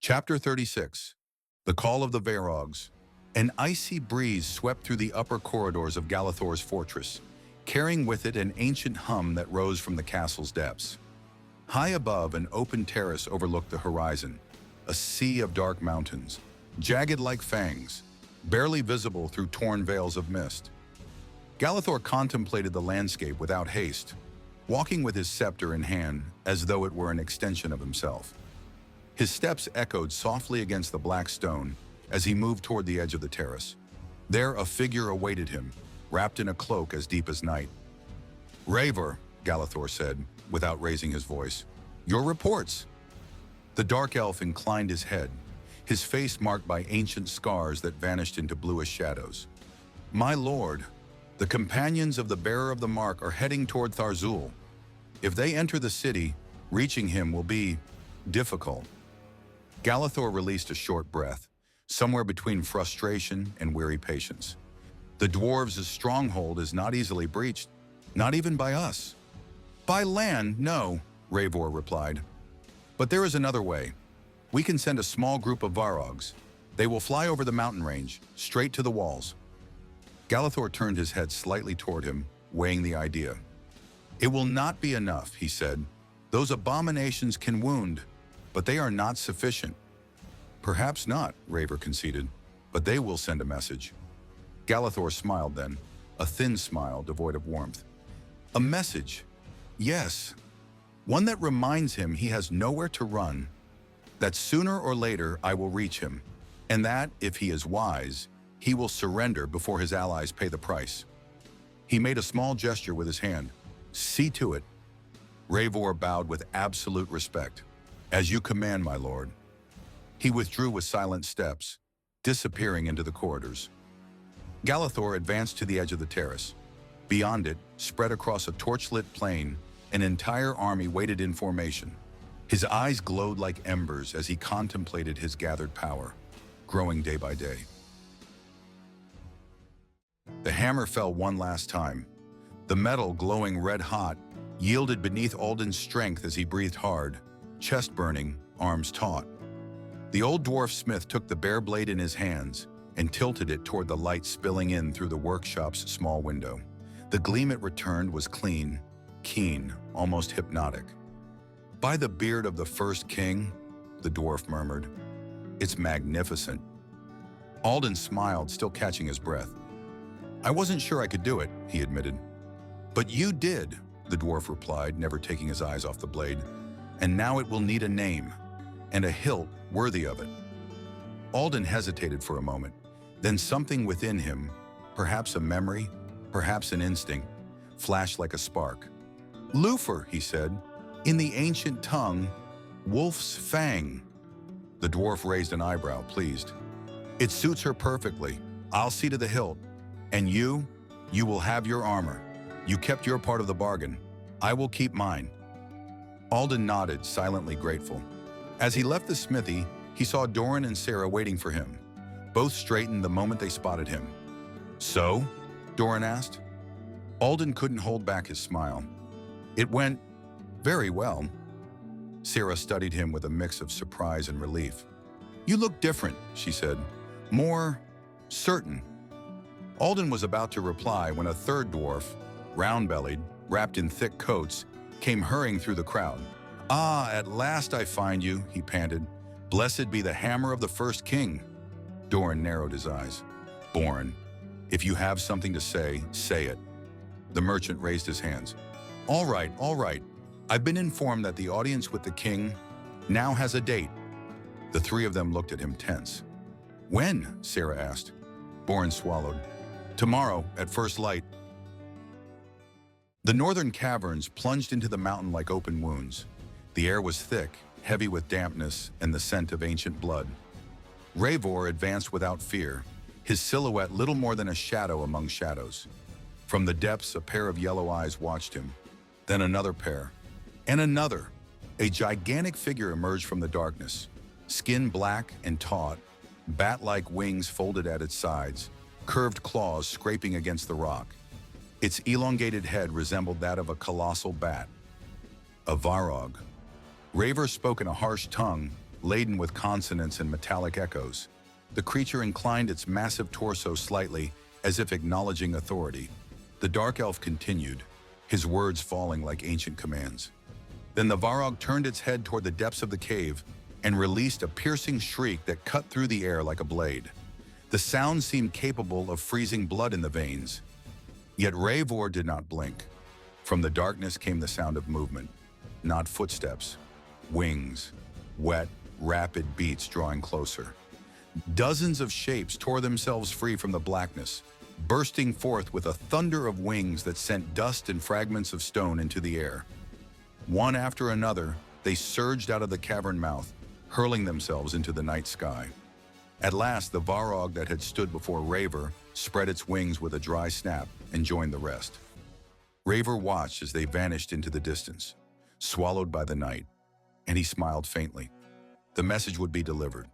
Chapter 36. The Call of the Vharogs. An icy breeze swept through the upper corridors of Galathor's fortress, carrying with it an ancient hum that rose from the castle's depths. High above, an open terrace overlooked the horizon, a sea of dark mountains, jagged like fangs, barely visible through torn veils of mist. Galathor contemplated the landscape without haste, walking with his scepter in hand as though it were an extension of himself. His steps echoed softly against the black stone as he moved toward the edge of the terrace. There a figure awaited him, wrapped in a cloak as deep as night. "Raver," Galathor said, without raising his voice. "Your reports." The dark elf inclined his head, his face marked by ancient scars that vanished into bluish shadows. "My lord, the companions of the bearer of the mark are heading toward Tharzul. If they enter the city, reaching him will be difficult." Galathor released a short breath, somewhere between frustration and weary patience. "The dwarves' stronghold is not easily breached, not even by us." "By land, no," Ravor replied. "But there is another way. We can send a small group of Vharogs. They will fly over the mountain range, straight to the walls." Galathor turned his head slightly toward him, weighing the idea. "It will not be enough," he said. "Those abominations can wound, but they are not sufficient." "Perhaps not," Raver conceded, "but they will send a message." Galathor smiled then, a thin smile devoid of warmth. "A message? Yes. One that reminds him he has nowhere to run, that sooner or later I will reach him, and that, if he is wise, he will surrender before his allies pay the price." He made a small gesture with his hand. "See to it." Ravor bowed with absolute respect. "As you command, my lord." He withdrew with silent steps, disappearing into the corridors. Galathor advanced to the edge of the terrace. Beyond it, spread across a torchlit plain, an entire army waited in formation. His eyes glowed like embers as he contemplated his gathered power, growing day by day. The hammer fell one last time. The metal, glowing red-hot, yielded beneath Alden's strength as he breathed hard, chest burning, arms taut. The old dwarf smith took the bare blade in his hands and tilted it toward the light spilling in through the workshop's small window. The gleam it returned was clean, keen, almost hypnotic. "By the beard of the first king," the dwarf murmured, "it's magnificent." Alden smiled, still catching his breath. "I wasn't sure I could do it," he admitted. "But you did," the dwarf replied, never taking his eyes off the blade. "And now it will need a name, and a hilt worthy of it." Alden hesitated for a moment. Then something within him, perhaps a memory, perhaps an instinct, flashed like a spark. "Lufer," he said. "In the ancient tongue, wolf's fang." The dwarf raised an eyebrow, pleased. "It suits her perfectly. I'll see to the hilt. And you will have your armor. You kept your part of the bargain. I will keep mine." Alden nodded, silently grateful. As he left the smithy, he saw Doran and Sarah waiting for him. Both straightened the moment they spotted him. "So?" Doran asked. Alden couldn't hold back his smile. "It went very well." Sarah studied him with a mix of surprise and relief. "You look different," she said. "More certain." Alden was about to reply when a third dwarf, round-bellied, wrapped in thick coats, came hurrying through the crowd. "Ah, at last I find you," he panted. "Blessed be the hammer of the first king." Doran narrowed his eyes. "Born, if you have something to say it." The merchant raised his hands. All right. I've been informed that the audience with the king now has a date." The three of them looked at him tense. "When?" Sarah asked. Boren swallowed. "Tomorrow, at first light." The northern caverns plunged into the mountain like open wounds. The air was thick, heavy with dampness and the scent of ancient blood. Ravor advanced without fear, his silhouette little more than a shadow among shadows. From the depths, a pair of yellow eyes watched him. Then another pair. And another. A gigantic figure emerged from the darkness. Skin black and taut, bat-like wings folded at its sides, curved claws scraping against the rock. Its elongated head resembled that of a colossal bat. A Vharog. Raver spoke in a harsh tongue, laden with consonants and metallic echoes. The creature inclined its massive torso slightly, as if acknowledging authority. The dark elf continued, his words falling like ancient commands. Then the Vharog turned its head toward the depths of the cave and released a piercing shriek that cut through the air like a blade. The sound seemed capable of freezing blood in the veins. Yet Eivor did not blink. From the darkness came the sound of movement, not footsteps, wings, wet, rapid beats drawing closer. Dozens of shapes tore themselves free from the blackness, bursting forth with a thunder of wings that sent dust and fragments of stone into the air. One after another, they surged out of the cavern mouth, hurling themselves into the night sky. At last, the Vharog that had stood before Eivor spread its wings with a dry snap and joined the rest. Eivor watched as they vanished into the distance, swallowed by the night, and he smiled faintly. The message would be delivered.